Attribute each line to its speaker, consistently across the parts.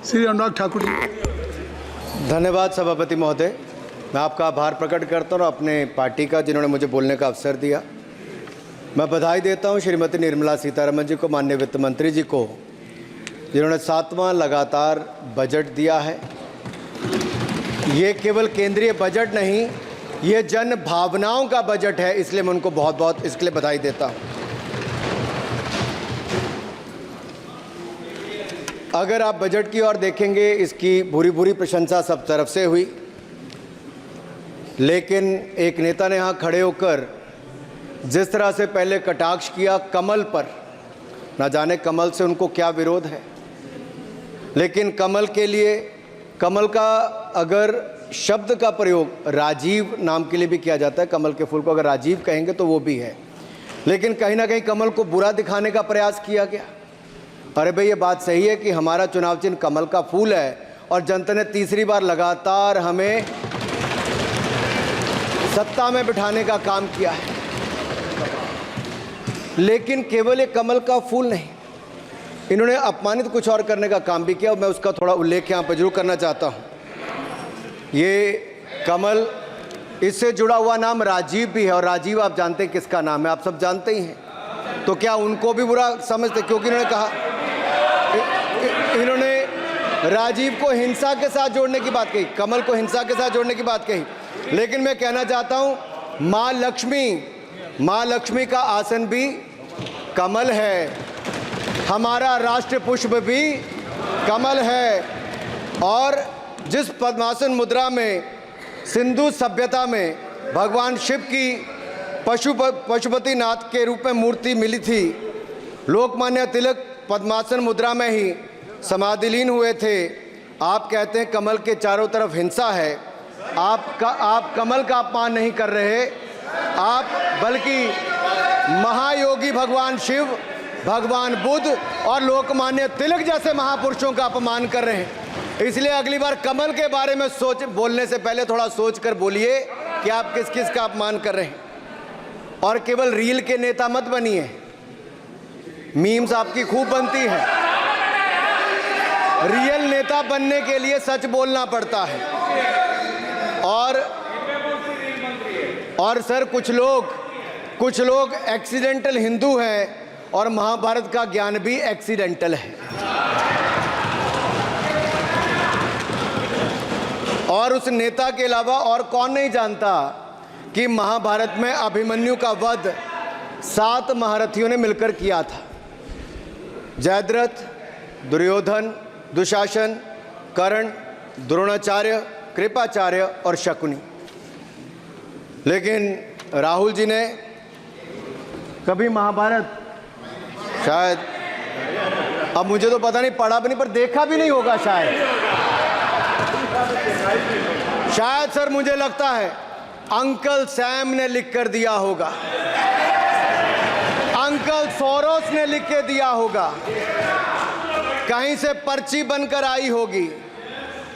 Speaker 1: श्री अनुराग ठाकुर जी।
Speaker 2: धन्यवाद सभापति महोदय। मैं आपका आभार प्रकट करता हूँ अपने पार्टी का, जिन्होंने मुझे बोलने का अवसर दिया। मैं बधाई देता हूँ श्रीमती निर्मला सीतारमण जी को, माननीय वित्त मंत्री जी को, जिन्होंने 7वां लगातार बजट दिया है। ये केवल केंद्रीय बजट नहीं, ये जन भावनाओं का बजट है, इसलिए मैं उनको बहुत बहुत इसके लिए बधाई देता हूँ। अगर आप बजट की ओर देखेंगे, इसकी भूरी भूरी प्रशंसा सब तरफ से हुई, लेकिन एक नेता ने यहाँ खड़े होकर जिस तरह से पहले कटाक्ष किया कमल पर, ना जाने कमल से उनको क्या विरोध है, लेकिन कमल के लिए, कमल का अगर शब्द का प्रयोग राजीव नाम के लिए भी किया जाता है, कमल के फूल को अगर राजीव कहेंगे तो वो भी है, लेकिन कहीं ना कहीं कमल को बुरा दिखाने का प्रयास किया गया। अरे भाई, ये बात सही है कि हमारा चुनाव चिन्ह कमल का फूल है और जनता ने तीसरी बार लगातार हमें सत्ता में बिठाने का काम किया है, लेकिन केवल ये कमल का फूल नहीं, इन्होंने अपमानित कुछ और करने का काम भी किया और मैं उसका थोड़ा उल्लेख यहाँ पर जरूर करना चाहता हूँ। ये कमल, इससे जुड़ा हुआ नाम राजीव भी है, और राजीव आप जानते हैं किसका नाम है, आप सब जानते ही हैं। तो क्या उनको भी बुरा समझते? क्योंकि इन्होंने कहा, इन्होंने राजीव को हिंसा के साथ जोड़ने की बात कही, कमल को हिंसा के साथ जोड़ने की बात कही, लेकिन मैं कहना चाहता हूँ माँ लक्ष्मी का आसन भी कमल है, हमारा राष्ट्र पुष्प भी कमल है, और जिस पद्मासन मुद्रा में सिंधु सभ्यता में भगवान शिव की पशुपति नाथ के रूप में मूर्ति मिली थी, लोकमान्य तिलक पद्मासन मुद्रा में ही समाधिलीन हुए थे। आप कहते हैं कमल के चारों तरफ हिंसा है। आप कमल का अपमान नहीं कर रहे, आप बल्कि महायोगी भगवान शिव, भगवान बुद्ध और लोकमान्य तिलक जैसे महापुरुषों का अपमान कर रहे हैं। इसलिए अगली बार कमल के बारे में बोलने से पहले थोड़ा सोच कर बोलिए कि आप किस किस का अपमान कर रहे हैं। और केवल रील के नेता मत बनिए, मीम्स आपकी खूब बनती है। रियल नेता बनने के लिए सच बोलना पड़ता है। और सर, कुछ लोग एक्सीडेंटल हिंदू हैं और महाभारत का ज्ञान भी एक्सीडेंटल है। और उस नेता के अलावा और कौन नहीं जानता कि महाभारत में अभिमन्यु का वध 7 महारथियों ने मिलकर किया था। जयद्रथ, दुर्योधन, दुशासन, कर्ण, द्रोणाचार्य, कृपाचार्य और शकुनी। लेकिन राहुल जी ने कभी महाभारत, शायद, अब मुझे तो पता नहीं, पढ़ा भी नहीं, पर देखा भी नहीं होगा शायद सर, मुझे लगता है अंकल सैम ने लिख कर दिया होगा, अंकल सोरोस ने लिख के दिया होगा, कहीं से पर्ची बनकर आई होगी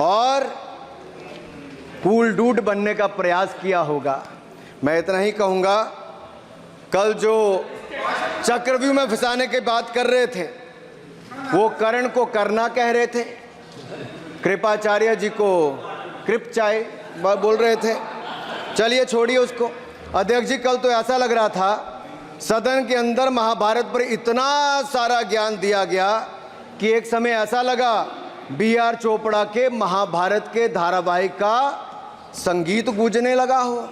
Speaker 2: और कूल डूड बनने का प्रयास किया होगा। मैं इतना ही कहूँगा, कल जो चक्रव्यूह में फंसाने की बात कर रहे थे, वो कर्ण को करना कह रहे थे, कृपाचार्य जी को कृपचाय बोल रहे थे। चलिए छोड़िए उसको। अध्यक्ष जी, कल तो ऐसा लग रहा था सदन के अंदर महाभारत पर इतना सारा ज्ञान दिया गया कि एक समय ऐसा लगा BR चोपड़ा के महाभारत के धारावाहिक का संगीत गूंजने लगा हो।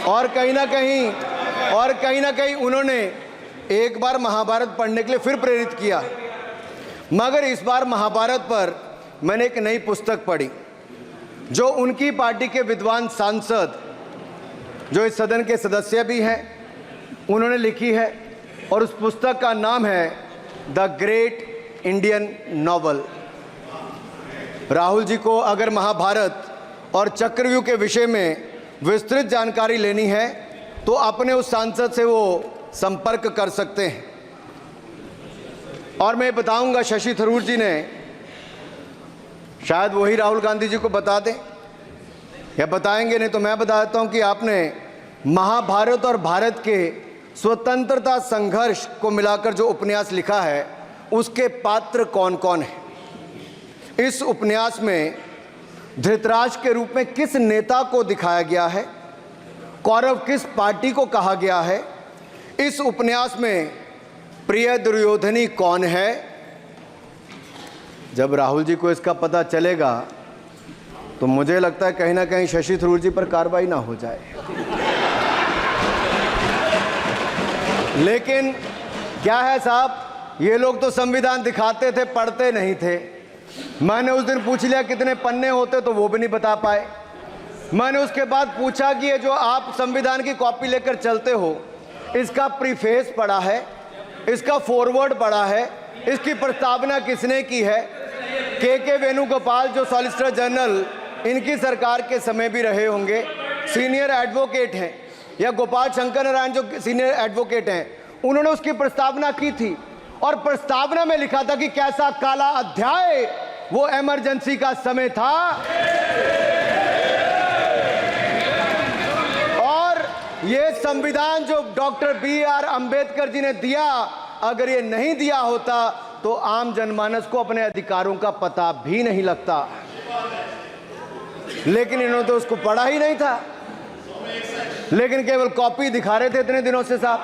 Speaker 2: और कहीं ना कहीं उन्होंने एक बार महाभारत पढ़ने के लिए फिर प्रेरित किया। मगर इस बार महाभारत पर मैंने एक नई पुस्तक पढ़ी जो उनकी पार्टी के विद्वान सांसद, जो इस सदन के सदस्य भी हैं, उन्होंने लिखी है, और उस पुस्तक का नाम है the great Indian novel. Rahul ji को अगर महाभारत और चक्रव्यूह के विषय में विस्तृत जानकारी लेनी है तो अपने उस सांसद से वो संपर्क कर सकते हैं। और मैं बताऊंगा, शशि थरूर जी ने, शायद वही राहुल गांधी जी को बता दें या बताएंगे, नहीं तो मैं बता देता हूं कि आपने महाभारत और भारत के स्वतंत्रता संघर्ष को मिलाकर जो उपन्यास लिखा है उसके पात्र कौन कौन हैं। इस उपन्यास में धृतराष्ट्र के रूप में किस नेता को दिखाया गया है, कौरव किस पार्टी को कहा गया है, इस उपन्यास में प्रिय दुर्योधनी कौन है। जब राहुल जी को इसका पता चलेगा तो मुझे लगता है कहीं ना कहीं शशि थरूर जी पर कार्रवाई ना हो जाए। लेकिन क्या है साहब, ये लोग तो संविधान दिखाते थे, पढ़ते नहीं थे। मैंने उस दिन पूछ लिया कितने पन्ने होते, तो वो भी नहीं बता पाए। मैंने उसके बाद पूछा कि ये जो आप संविधान की कॉपी लेकर चलते हो, इसका प्रीफेस पढ़ा है, इसका फॉरवर्ड पढ़ा है, इसकी प्रस्तावना किसने की है। के वेणुगोपाल जो सॉलिसिटर जनरल इनकी सरकार के समय भी रहे होंगे, सीनियर एडवोकेट हैं, या गोपाल शंकर नारायण जो सीनियर एडवोकेट हैं, उन्होंने उसकी प्रस्तावना की थी और प्रस्तावना में लिखा था कि कैसा काला अध्याय वो इमरजेंसी का समय था। और ये संविधान जो डॉक्टर BR अंबेडकर जी ने दिया, अगर ये नहीं दिया होता तो आम जनमानस को अपने अधिकारों का पता भी नहीं लगता। लेकिन इन्होंने तो उसको पढ़ा ही नहीं था, लेकिन केवल कॉपी दिखा रहे थे इतने दिनों से साहब।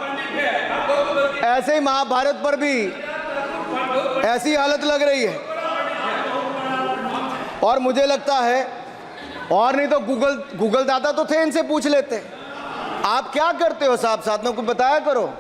Speaker 2: ऐसे ही महाभारत पर भी ऐसी हालत लग रही है। और मुझे लगता है, और नहीं तो गूगल दादा तो थे, इनसे पूछ लेते। आप क्या करते हो साहब, साथ में कुछ बताया करो।